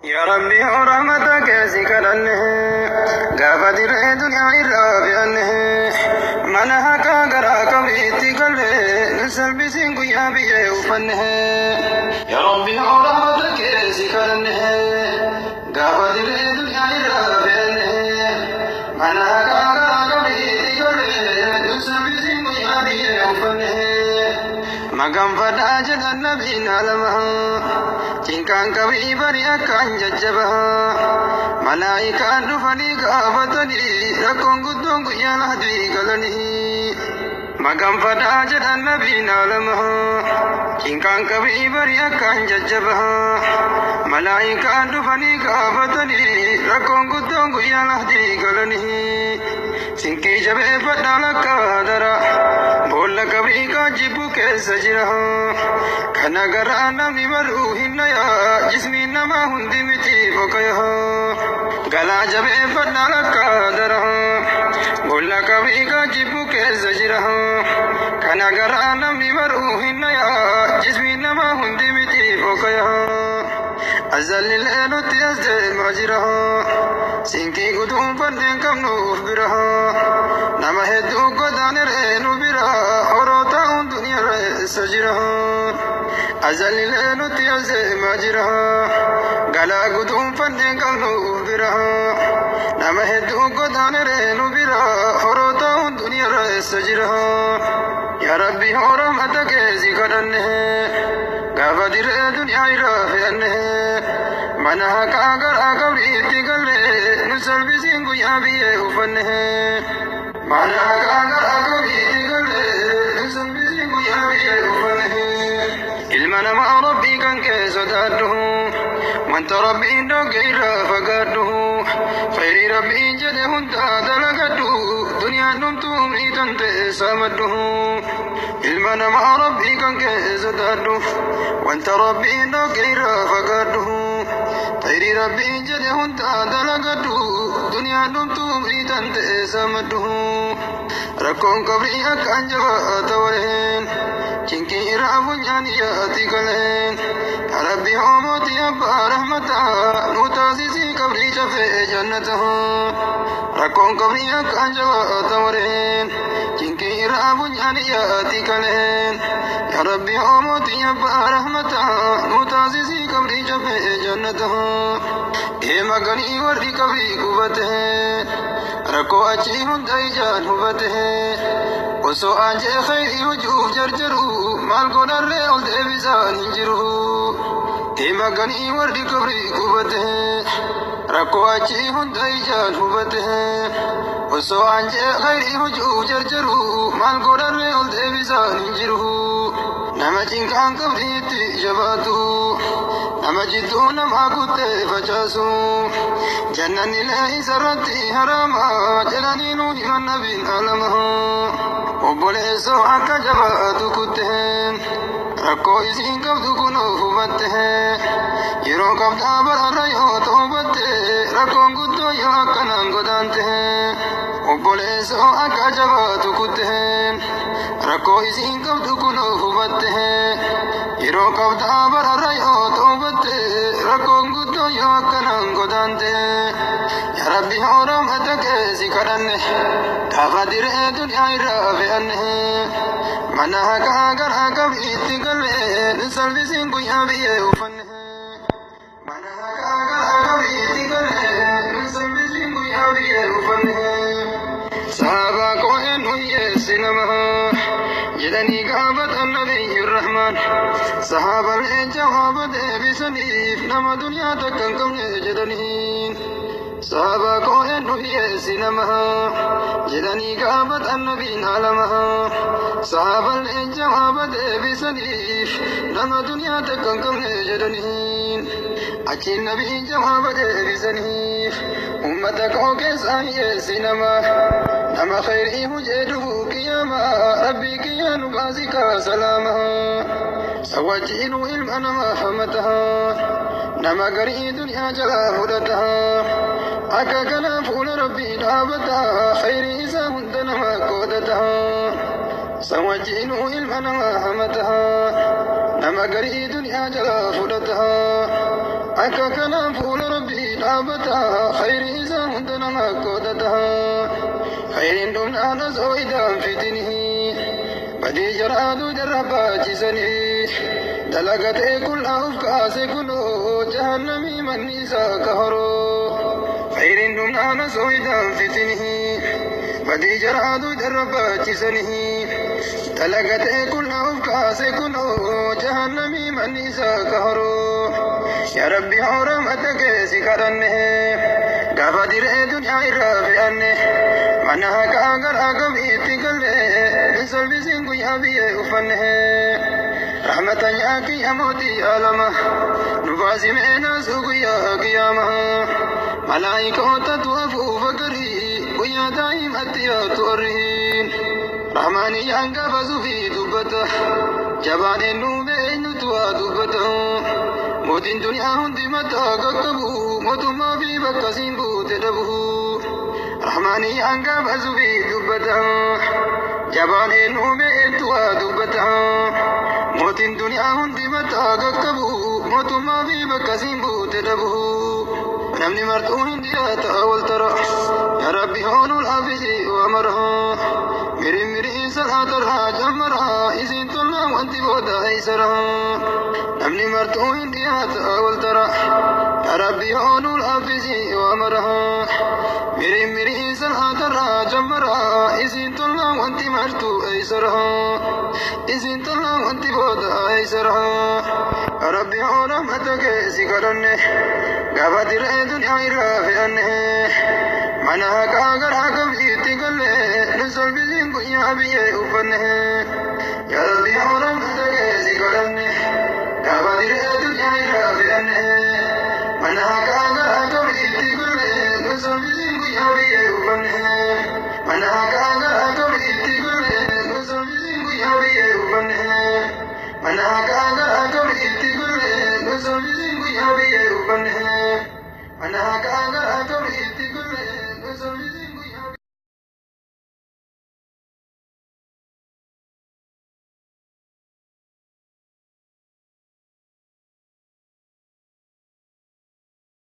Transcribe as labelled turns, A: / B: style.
A: يا ربي ورحمتك سكرنه غافدر دنيا الرافعنه منها كاغرا كبريتي قلبي نسل بسنق يا بيه وفنه يا ربي ورحمتك سكرنه غافدر دنيا الرافعنه منها كاغرا كبريتي قلبي نسل بسنق يا بيه وفنه مقام فداجد النبي نالمه Cinkan kabi bari akan jajjabah Malaikat dufani kafatani Rakon gudong kuyalah dwi galani Magam pada ajadan Nabi nalamah Cinkan kabi bari akan jajjabah Malaikat dufani kafatani Rakon gudong kuyalah dwi galani Singki jabe padala kadara Bola kabi ka jibu ke sajirah Kana gara nami baru hinaya Jismi nama hundi miti bokaya Gala jabe padala kadara Bola kabi ka jibu ke sajirah Kana gara nami baru hinaya Jismi nama hundi miti bokaya Azal lil'enu tiyazde majirah Sinki gudum pandeng kam nuh birah Nama hedu godanir enu birah Orota un dunia re sajirah Azal lil'enu tiyazde majirah Gala gudum pandeng kam nuh birah Nama hedu godanir enu birah Orota un dunia re sajirah Ya Rabbi horam atake zikaranne Gafadir dunia irafianne Manah kagar akabri tigalle Nusal bisingu ya biye ufanne Manah kagar akabri tigalle Nusal bisingu ya biye ufanne Ilmana ma rabbi kan ke sodadduhu Wanta rabbi indo gaira fagadduhu Khairi rabbi jade hunta dalagaddu Dunia numtum itante samadduhu Ilmana ma rabbi kan ke sodadduhu Wanta rabbi indo gaira fagadduhu Khairi rabbi jade hunta dalagaddu Dunia numtum itante samadduhu Rakon kabri akan jabata walen Cinki irafun yaniyati kalen Rabbi homoti abba rahmata Nutasisi kabri jafe jannatahu Rakon kabri akan jabata walen Cinki irafun yaniyati kalen Ya Rabbi homoti abba rahmata Nutasisi kabri jafe jannatahu Ema gani warri kabri kubate Rako achi hundai jaan hubate Oso anje khairi hujuf jarjaru Mal konarre ol devisan hinjiru Ema gani warri kabri kubate Rako achi hundai jaan hubate Oso anje khairi hujuf jarjaru Mal konarre ol devisan hinjiru Nama cinkaan kabri itti jabatu Nama jiddu nama kutte facasu Jannani ilahi sarratti harama Jalani nuhi man nabin alamaha Obboleesso akka jabaatu kutte Rakkoo isiin qabdu kunoo hubatte Yeroo qabdaa bararra yoo toobatte Rakkoon guddoo yoo akkanaan godaante Obboleesso akka jabaatu kutte Rakkoo isiin qabdu kunoo hubatte Yeroo qabdaa bararra yoo toobatte Rakkoon guddoo yoo akkanaan godaante Ya Rabbi horam atake zikaranne Gaafa diree duniyaa irraa fe'anne Manaa kaagar akabi itti galle Salbisiin guyyaa biyyee uffanne Manaa kaagar akabi itti galle Salbisiin guyyaa biyyee uffanne Saaba qo'een huyyeessi namaha jedhanii gaafatan nabiyyu rahmaan Sahaabalee jawaaba deebisaniif nama duniyaa takka hin qabne jedhaniin Sahaba qo'een huyyeessi namaha jedhanii gaafatan nabiin alamaha Sahaabalee jawaaba deebisaniif nama duniyaa takka hin qabne jedhaniin Achiin nabiin jawaaba deebisaniif ummata koo keessaa hiyyeessi nama khayrii hujeeduhu qiyama rabbii kiyya nu baasikaa salaamaha sawwajiinu ilma nama hamataha nama garii duniyaa jalaa fudhataha akka kana fuula rabbii dhaabataha khayrii isaa hunda nama qoodataha sawwajiinu ilma nama hamataha nama garii duniyaa jalaa fudhataha أكاكنا فول ربي لابتا خير إذا هندنا مكودتها خير دمنا نزويدا فتنه بدي جرادو جربا جسنه دلقت كل أفكاس كله جهنمي من نسا كهرو خير دمنا نزويدا فتنه بدي جرادو جربا جسنه دلقت كل أفكاس كله جهنمي من نسا كهرو يا ربي حرمتك سكرنه قفدر دنيا الرافعنه منها كاغر اقم اتقله بسلب سنقو يا بيه افنه رحمة ياكي يا موتي عالمه نفاسي مينا سوق يا قيامه ملائكة تتوفوا فقري ويا دائم اتيا تورين رحماني يانقا فزفي دبته جبان النوم نتوى دبته موتين دنيا هندي متى قبو موت ما في بكسين بوت دبو رحماني أنقى بزبي دبته جبان النوم اتوى دبته موتين دنيا هندي متى قبو موت ما في بكسين بوت دبو نمني مرتو هندي أتأول ترى يا ربي هون الحافظ وأمره مري صلاة الحاج أمرها إذن طلع وانت بودا أيسرها نمني مرتو هندي أتأول ترى يا ربي هون الحافظ وأمرها مري صلاة الحاج أمرها إذن طلع وانت مرتو أيسرها إذن طلع وانت بودا أيسرها يا ربي هون رحمتك سكرنه قفت الدنيا الرافعنه منها كاغر حكم اتقله نسل بزنقو يا بيه افنه يا ربي حرمتك سكرنه قفت الدنيا الرافعنه منها كاغر حكم اتقله نسل بزنقو يا بيه افنه منها كاغر حكم اتقله نسل بزنقو يا بيه افنه منها كاغر حكم اتقله نسل بزنقو يا بيه uffanne mana haqaa garaa qabdi itti gulle gosa